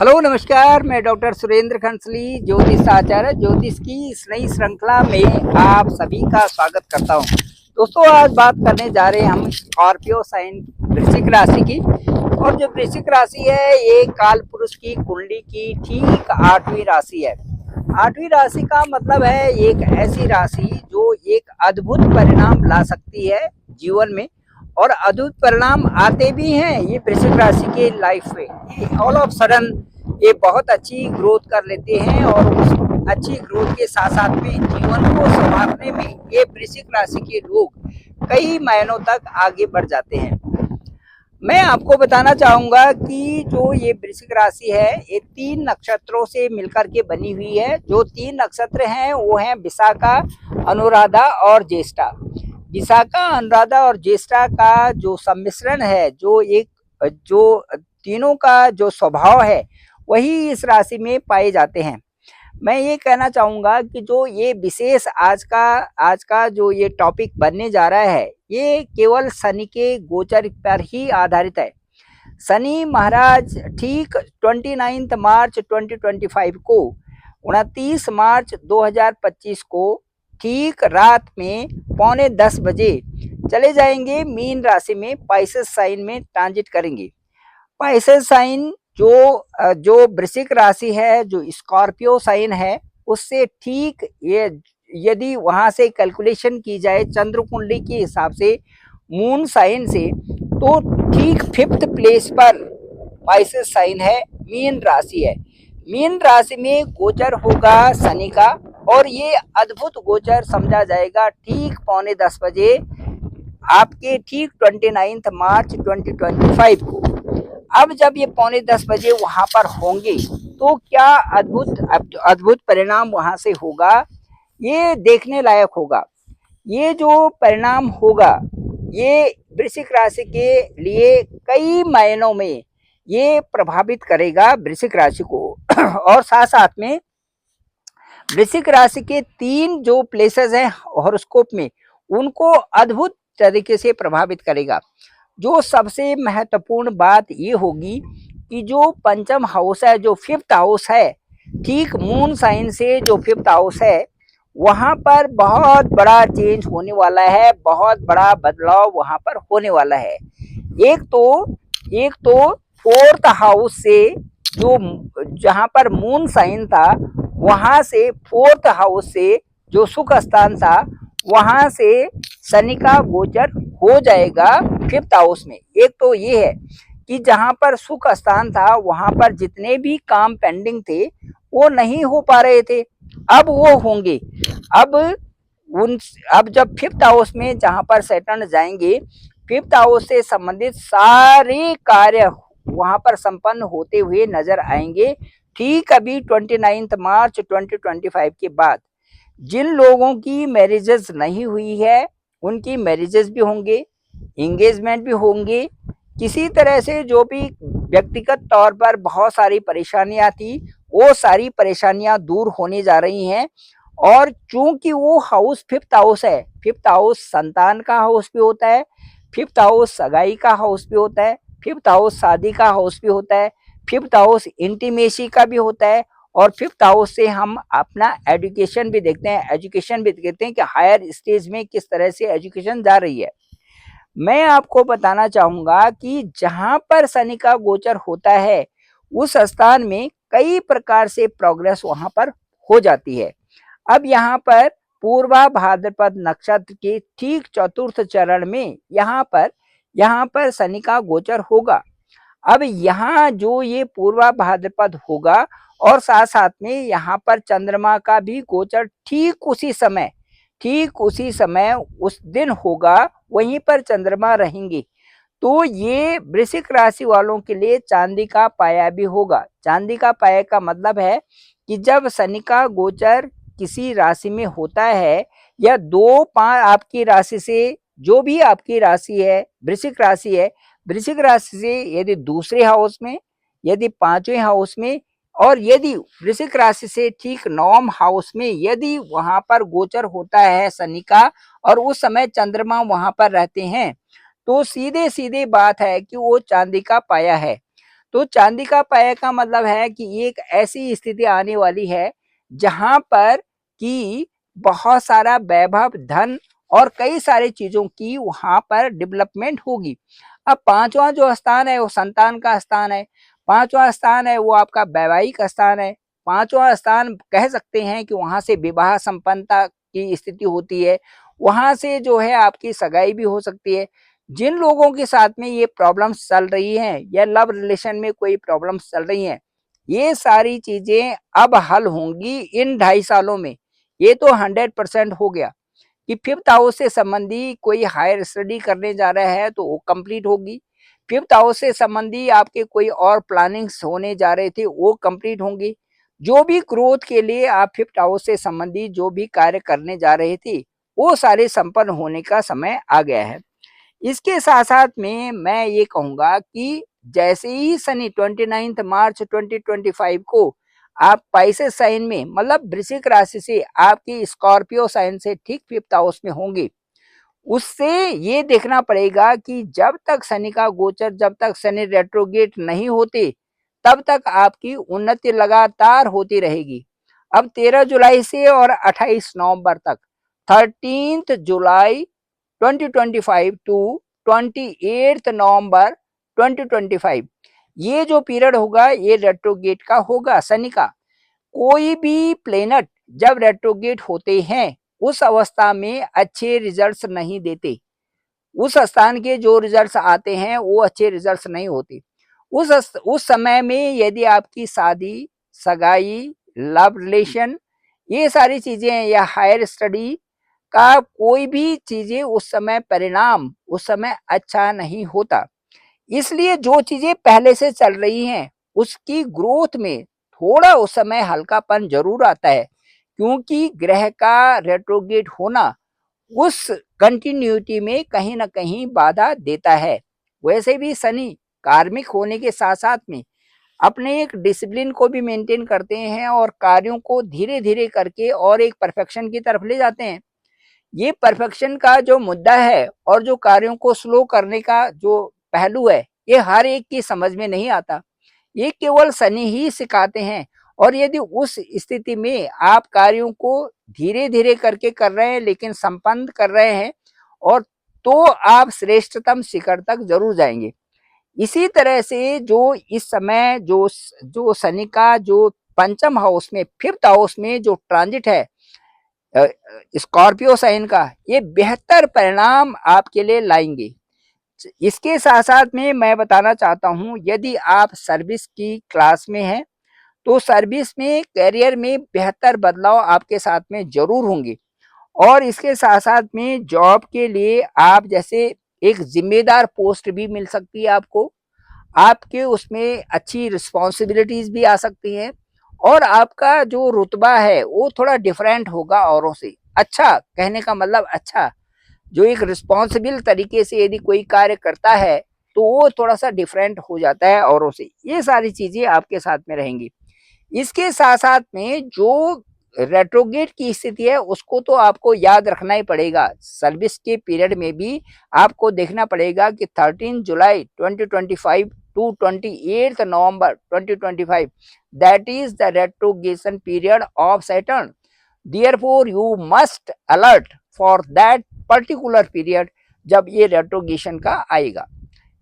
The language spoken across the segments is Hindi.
हेलो नमस्कार, मैं डॉक्टर सुरेंद्र खंसली ज्योतिष आचार्य ज्योतिष की इस नई श्रृंखला में आप सभी का स्वागत करता हूं। दोस्तों, आज बात करने जा रहे हैं हम स्कॉर्पियो साइन वृश्चिक राशि की। और जो वृश्चिक राशि है ये काल पुरुष की कुंडली की ठीक 8वीं राशि है। 8वीं राशि का मतलब है एक ऐसी राशि जो एक अद्भुत परिणाम ला सकती है जीवन में, और अद्भुत परिणाम आते भी हैं ये वृश्चिक राशि के लाइफ में। ये ऑल ऑफ सडन ये बहुत अच्छी ग्रोथ कर लेते हैं, और उस अच्छी ग्रोथ के साथ साथ में जीवन को संवारने में ये वृश्चिक राशि के लोग कई महीनों तक आगे बढ़ जाते हैं। मैं आपको बताना चाहूंगा कि जो ये वृश्चिक राशि है ये 3 नक्षत्रों से मिलकर के बनी हुई है। जो 3 नक्षत्र हैं वो हैं विशाखा, अनुराधा और ज्येष्ठा। विशाखा, अनुराधा और ज्येष्ठा का जो सम्मिश्रण है, जो तीनों का जो स्वभाव है वही इस राशि में पाए जाते हैं। मैं ये कहना चाहूँगा कि जो ये विशेष आज का जो ये टॉपिक बनने जा रहा है ये केवल शनि के गोचर पर ही आधारित है। शनि महाराज ठीक 29 मार्च 2025 को 29 मार्च 2025 को ठीक रात में 9:45 बजे चले जाएंगे मीन राशि में, पाइसेस साइन में ट्रांजिट करेंगे। पाइसेस साइन जो वृश्चिक राशि है, जो स्कॉर्पियो साइन है, उससे ठीक ये यदि वहां से कैलकुलेशन की जाए चंद्र कुंडली के हिसाब से मून साइन से, तो ठीक 5th प्लेस पर पाइसेस साइन है, मीन राशि है। मीन राशि में गोचर होगा शनि का, और ये अद्भुत गोचर समझा जाएगा ठीक 9:45 बजे आपके ठीक 29 मार्च 2025 को। अब जब ये 9:45 बजे वहां पर होंगे तो क्या अद्भुत परिणाम वहां से होगा, ये देखने लायक होगा। ये जो परिणाम होगा ये वृश्चिक राशि के लिए कई महीनों में ये प्रभावित करेगा वृश्चिक राशि को। और साथ साथ में वृश्चिक राशि के 3 जो प्लेसेस हैं हॉरोस्कोप में, उनको अद्भुत तरीके से प्रभावित करेगा। जो सबसे महत्वपूर्ण बात ये होगी कि जो पंचम हाउस है, जो 5th हाउस है, ठीक मून साइन से जो 5th हाउस है, वहां पर बहुत बड़ा चेंज होने वाला है, बहुत बड़ा बदलाव वहां पर होने वाला है। एक तो 4th हाउस से जो जहां पर मून साइन था, वहां से 4th हाउस से जो सुख स्थान था, वहां से शनि का गोचर हो जाएगा 5th हाउस में। एक तो ये है कि जहां पर सुख स्थान था वहां पर जितने भी काम पेंडिंग थे वो नहीं हो पा रहे थे, अब वो होंगे। अब अब जब 5th हाउस में जहां पर सैटर्न जाएंगे, 5th हाउस से संबंधित सारे कार्य वहां पर संपन्न होते हुए नजर आएंगे। ठीक अभी 29 मार्च 2025 के बाद जिन लोगों की मैरिजेस नहीं हुई है उनकी मैरिजेस भी होंगे, एंगेजमेंट भी होंगे। किसी तरह से जो भी व्यक्तिगत तौर पर बहुत सारी परेशानियां थी, वो सारी परेशानियां दूर होने जा रही हैं। और चूंकि वो हाउस 5th हाउस है, 5th हाउस संतान का हाउस भी होता है, 5th हाउस सगाई का हाउस भी होता है, 5th हाउस शादी का हाउस भी होता है, 5th हाउस इंटीमेसी का भी होता है, और 5th हाउस से हम अपना एजुकेशन भी देखते हैं कि हायर स्टेज में किस तरह से एजुकेशन जा रही है। मैं आपको बताना चाहूंगा कि जहां पर शनि का गोचर होता है उस स्थान में कई प्रकार से प्रोग्रेस वहां पर हो जाती है। अब यहाँ पर पूर्वा भाद्रपद नक्षत्र के ठीक 4th चरण में यहाँ पर शनि का गोचर होगा। अब यहाँ जो ये पूर्वा भाद्रपद होगा, और साथ साथ में यहाँ पर चंद्रमा का भी गोचर ठीक उसी समय उस दिन होगा, वहीं पर चंद्रमा रहेंगे। तो ये वृश्चिक राशि वालों के लिए चांदी का पाया भी होगा। चांदी का पाया का मतलब है कि जब शनि का गोचर किसी राशि में होता है, या 2-5 आपकी राशि से, जो भी आपकी राशि है वृश्चिक राशि है, वृश्चिक राशि से यदि दूसरे हाउस में, यदि 5वें हाउस में, और यदि वृश्चिक राशि से ठीक 9वें हाउस में यदि वहां पर गोचर होता है शनि का, और उस समय चंद्रमा वहां पर रहते हैं, तो सीधे सीधे बात है कि वो चांदी का पाया है। तो चांदी का पाया का मतलब है कि एक ऐसी स्थिति आने वाली है जहां पर कि बहुत सारा वैभव, धन और कई सारी चीजों की वहां पर डेवलपमेंट होगी। अब पांचवा जो स्थान है वो संतान का स्थान है, पांचवा स्थान है वो आपका वैवाहिक स्थान है, पांचवा स्थान कह सकते हैं कि वहां से विवाह संपन्नता की स्थिति होती है, वहां से जो है आपकी सगाई भी हो सकती है। जिन लोगों के साथ में ये प्रॉब्लम्स चल रही हैं या लव रिलेशन में कोई प्रॉब्लम्स चल रही हैं, ये सारी चीजें अब हल होंगी इन 2.5 सालों में। ये तो 100% हो गया कि फिफ्थ हाउस से संबंधी कोई हायर स्टडी करने जा रहा है तो वो कंप्लीट होगी। फिफ्थ हाउस से संबंधी आपके कोई और प्लानिंग्स होने जा रहे थे वो कंप्लीट होंगी। जो भी ग्रोथ के लिए आप फिफ्थ हाउस से संबंधी जो भी कार्य करने जा रहे थे वो सारे संपन्न होने का समय आ गया है। इसके साथ साथ में मैं ये कहूंगा कि जैसे ही शनि 29 मार्च 2025 को आप पाइसेस साइन में मतलब वृश्चिक राशि से आपकी स्कॉर्पियो साइन से ठीक फिफ्थ हाउस में होंगे, उससे ये देखना पड़ेगा कि जब तक शनि का गोचर, जब तक शनि रेट्रोगेट नहीं होते तब तक आपकी उन्नति लगातार होती रहेगी। अब 13 जुलाई से और 28 नवंबर तक, 13 जुलाई 2025 टू 28 नवंबर 2025, ये जो पीरियड होगा ये रेट्रोगेट का होगा शनि का। कोई भी प्लेनेट जब रेट्रोगेट होते हैं उस अवस्था में अच्छे रिजल्ट्स नहीं देते, उस स्थान के जो रिजल्ट्स आते हैं वो अच्छे रिजल्ट्स नहीं होते। उस समय में यदि आपकी शादी, सगाई, लव रिलेशन, ये सारी चीजें या हायर स्टडी का कोई भी चीजें उस समय परिणाम उस समय अच्छा नहीं होता। इसलिए जो चीजें पहले से चल रही हैं उसकी ग्रोथ में थोड़ा उस समय हल्कापन जरूर आता है, क्योंकि ग्रह का रेट्रोगेट होना उस कंटिन्यूटी में कहीं ना कहीं बाधा देता है। वैसे भी शनि कार्मिक होने के साथ साथ में अपने एक डिसिप्लिन को भी मेंटेन करते हैं और कार्यों को धीरे धीरे करके और एक परफेक्शन की तरफ ले जाते हैं। ये परफेक्शन का जो मुद्दा है और जो कार्यों को स्लो करने का जो पहलू है ये हर एक की समझ में नहीं आता, ये केवल शनि ही सिखाते हैं। और यदि उस स्थिति में आप कार्यों को धीरे धीरे करके कर रहे हैं लेकिन संपन्न कर रहे हैं और तो आप श्रेष्ठतम शिखर तक जरूर जाएंगे। इसी तरह से जो इस समय जो जो शनि का जो पंचम हाउस में फिफ्थ हाउस में जो ट्रांजिट है स्कॉर्पियो साइन का, ये बेहतर परिणाम आपके लिए लाएंगे। इसके साथ साथ में मैं बताना चाहता हूं यदि आप सर्विस की क्लास में हैं तो सर्विस में करियर में बेहतर बदलाव आपके साथ में जरूर होंगे। और इसके साथ साथ में जॉब के लिए आप जैसे एक जिम्मेदार पोस्ट भी मिल सकती है आपको, आपके उसमें अच्छी रिस्पॉन्सिबिलिटीज भी आ सकती हैं और आपका जो रुतबा है वो थोड़ा डिफरेंट होगा औरों से। अच्छा कहने का मतलब अच्छा, जो एक रिस्पॉन्सिबल तरीके से यदि कोई कार्य करता है तो वो थोड़ा सा डिफरेंट हो जाता है औरों से। ये सारी चीजें आपके साथ में रहेंगी। इसके साथ साथ में जो रेट्रोगेट की स्थिति है उसको तो आपको याद रखना ही पड़ेगा। सर्विस के पीरियड में भी आपको देखना पड़ेगा कि 13 July 2025 to 28 November 2025, that is the retrogradation period of Saturn. Therefore you must alert for that particular period जब ये रेट्रोगेशन का आएगा।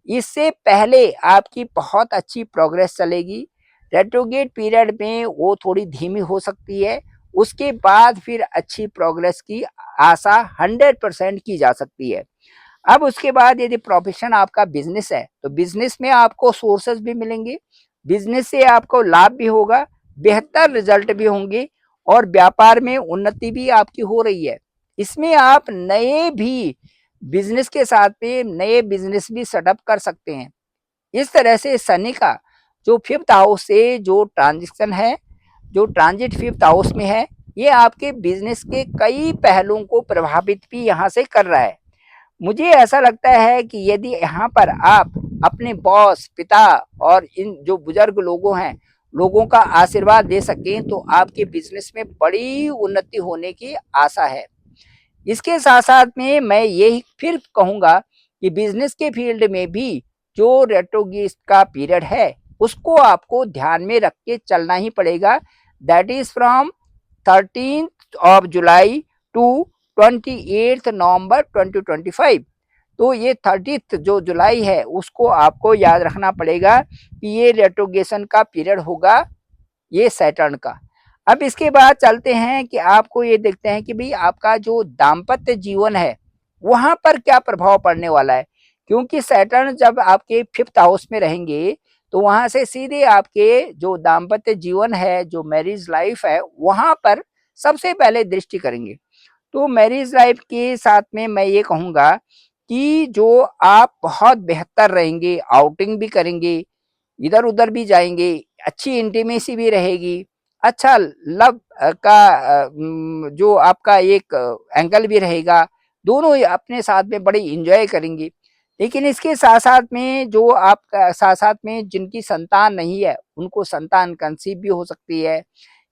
इससे पहले आपकी बहुत अच्छी प्रोग्रेस चलेगी। रेट्रोगेट पीरियड में वो थोड़ी धीमी हो सकती है, उसके बाद फिर अच्छी प्रोग्रेस की आशा 100% की जा सकती है। अब उसके बाद यदि प्रोफेशन आपका बिजनेस है तो बिजनेस में आपको सोर्सेज भी मिलेंगे, बिजनेस से आपको लाभ भी होगा, बेहतर रिजल्ट भी होंगे और व्यापार में उन्नति भी आपकी हो रही है। इसमें आप नए भी बिजनेस के साथ में नए बिजनेस भी सेटअप कर सकते हैं। इस तरह से शनि का जो फिफ्थ हाउस से जो ट्रांजिशन है, जो ट्रांजिट फिफ्थ हाउस में है, ये आपके बिजनेस के कई पहलुओं को प्रभावित भी यहाँ से कर रहा है। मुझे ऐसा लगता है कि यदि यहाँ पर आप अपने बॉस, पिता और इन जो बुजुर्ग लोगों हैं, लोगों का आशीर्वाद दे सकें तो आपके बिजनेस में बड़ी उन्नति होने की आशा है। इसके साथ साथ में मैं यही फिर कहूंगा कि बिजनेस के फील्ड में भी जो रेट्रोगेट का पीरियड है उसको आपको ध्यान में रख के चलना ही पड़ेगा। That is from 13th of July to 28th November 2025। तो ये 30th जो जुलाई है उसको आपको याद रखना पड़ेगा कि ये रेट्रोगेशन का पीरियड होगा ये सैटर्न का। अब इसके बाद चलते हैं कि आपको ये देखते हैं कि भाई आपका जो दाम्पत्य जीवन है वहां पर क्या प्रभाव पड़ने वाला है, क्योंकि सैटर्न जब आपके 5th हाउस में रहेंगे तो वहां से सीधे आपके जो दाम्पत्य जीवन है, जो मैरिज लाइफ है, वहां पर सबसे पहले दृष्टि करेंगे। तो मैरिज लाइफ के साथ में मैं ये कहूंगा कि जो आप बहुत बेहतर रहेंगे, आउटिंग भी करेंगे, इधर उधर भी जाएंगे, अच्छी इंटीमेसी भी रहेगी, अच्छा लव का जो आपका एक एंगल भी रहेगा, दोनों ही अपने साथ में बड़ी इंजॉय करेंगे। लेकिन इसके साथ साथ में जो आपका साथ साथ में जिनकी संतान नहीं है उनको संतान कंसीव भी हो सकती है।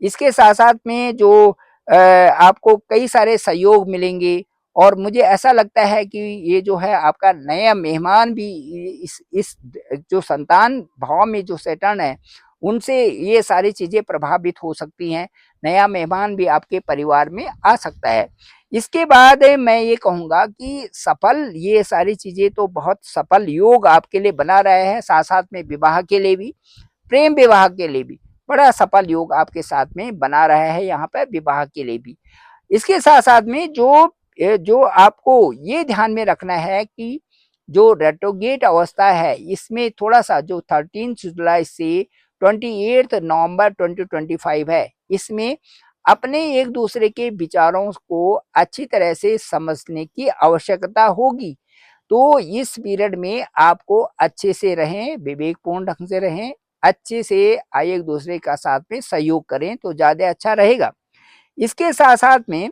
इसके साथ साथ में जो आपको कई सारे सहयोग मिलेंगे, और मुझे ऐसा लगता है कि ये जो है आपका नया मेहमान भी इस जो संतान भाव में जो सैटर्न है उनसे ये सारी चीजें प्रभावित हो सकती हैं। नया मेहमान भी आपके परिवार में आ सकता है। इसके बाद मैं ये कहूंगा कि सफल ये सारी चीजें तो बहुत सफल योग आपके लिए बना रहे हैं, साथ साथ में विवाह के लिए भी, प्रेम विवाह के लिए भी बड़ा सफल योग आपके साथ में बना रहा है यहाँ पर, विवाह के लिए भी। इसके साथ साथ में जो आपको ये ध्यान में रखना है कि जो रेट्रोगेट अवस्था है इसमें थोड़ा सा जो 13 जुलाई से 28 नवंबर 2025 है, इसमें अपने एक दूसरे के विचारों को अच्छी तरह से समझने की आवश्यकता होगी। तो इस पीरियड में आपको अच्छे से रहें, विवेकपूर्ण ढंग से रहें, अच्छे से एक दूसरे का साथ में सहयोग करें तो ज्यादा अच्छा रहेगा। इसके साथ साथ में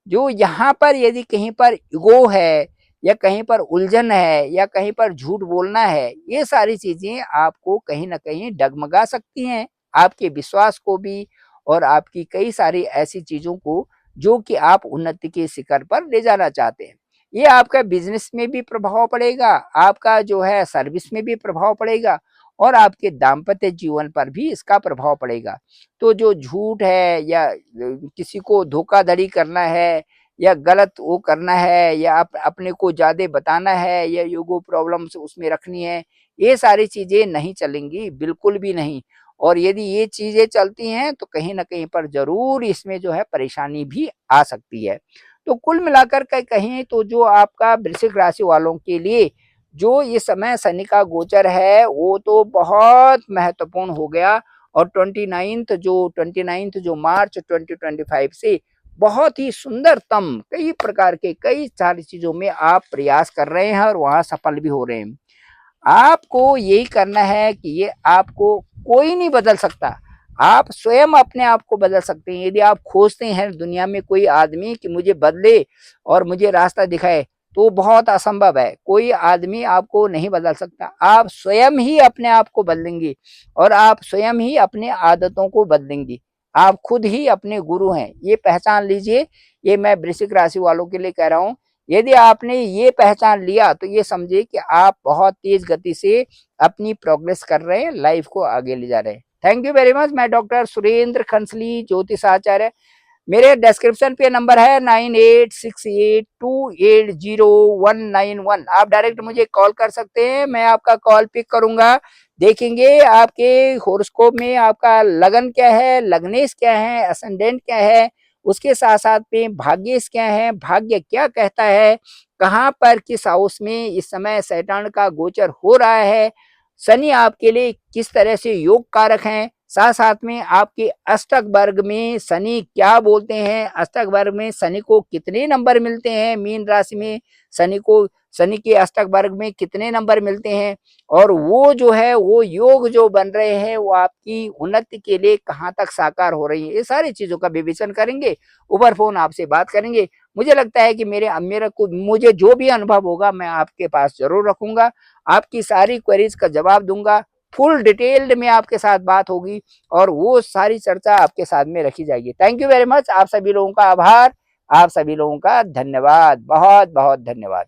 जो यहाँ पर यदि कहीं पर ईगो है या कहीं पर उलझन है या कहीं पर झूठ बोलना है, ये सारी चीजें आपको कहीं ना कहीं डगमगा सकती हैं, आपके विश्वास को भी और आपकी कई सारी ऐसी चीजों को जो कि आप उन्नति के शिखर पर ले जाना चाहते हैं। ये आपका बिजनेस में भी प्रभाव पड़ेगा, आपका जो है सर्विस में भी प्रभाव पड़ेगा, और आपके दाम्पत्य जीवन पर भी इसका प्रभाव पड़ेगा। तो जो झूठ है या किसी को धोखाधड़ी करना है या गलत वो करना है या अपने को ज्यादा बताना है या ईगो प्रॉब्लम्स उसमें रखनी है, ये सारी चीजें नहीं चलेंगी, बिल्कुल भी नहीं। और यदि ये चीजें चलती हैं तो कहीं ना कहीं पर जरूर इसमें जो है परेशानी भी आ सकती है। तो कुल मिलाकर के कहें तो जो आपका वृश्चिक राशि वालों के लिए जो ये समय शनि का गोचर है वो तो बहुत महत्वपूर्ण हो गया, और 29th जो मार्च 2025 से बहुत ही सुंदरतम कई प्रकार के कई सारी चीजों में आप प्रयास कर रहे हैं और वहां सफल भी हो रहे हैं। आपको यही करना है कि ये आपको कोई नहीं बदल सकता, आप स्वयं अपने आप को बदल सकते हैं। यदि आप खोजते हैं दुनिया में कोई आदमी कि मुझे बदले और मुझे रास्ता दिखाए, तो बहुत असंभव है, कोई आदमी आपको नहीं बदल सकता। आप स्वयं ही अपने आप को बदलेंगे और आप स्वयं ही अपने आदतों को बदलेंगे। आप खुद ही अपने गुरु हैं, ये पहचान लीजिए। ये मैं वृश्चिक राशि वालों के लिए कह रहा हूँ। यदि आपने ये पहचान लिया तो ये समझिए कि आप बहुत तेज गति से अपनी प्रोग्रेस कर रहे हैं, लाइफ को आगे ले जा रहे हैं। Thank you very much. मैं डॉक्टर सुरेंद्र खंसली, ज्योतिष आचार्य। मेरे डिस्क्रिप्शन पे नंबर है 9868280191। आप डायरेक्ट मुझे कॉल कर सकते हैं, मैं आपका कॉल पिक करूंगा। देखेंगे आपके होरोस्कोप में आपका लगन क्या है, लग्नेश क्या है, असेंडेंट क्या है, उसके साथ साथ में भाग्येश क्या है, भाग्य क्या कहता है, कहाँ पर किस हाउस में इस समय सैटर्न का गोचर हो रहा है, शनि आपके लिए किस तरह से योग कारक हैं, साथ साथ में आपके अष्टक वर्ग में शनि क्या बोलते हैं, अष्टक वर्ग में शनि को कितने नंबर मिलते हैं, मीन राशि में शनि के अष्टक वर्ग में कितने नंबर मिलते हैं, और वो जो है वो योग जो बन रहे हैं वो आपकी उन्नति के लिए कहाँ तक साकार हो रही है, ये सारी चीजों का विवेचन करेंगे। ऊपर फोन आपसे बात करेंगे। मुझे लगता है कि मुझे जो भी अनुभव होगा मैं आपके पास जरूर रखूंगा, आपकी सारी क्वेरीज का जवाब दूंगा। फुल डिटेल्ड में आपके साथ बात होगी और वो सारी चर्चा आपके साथ में रखी जाएगी। Thank you very much. आप सभी लोगों का आभार, आप सभी लोगों का धन्यवाद, बहुत बहुत धन्यवाद।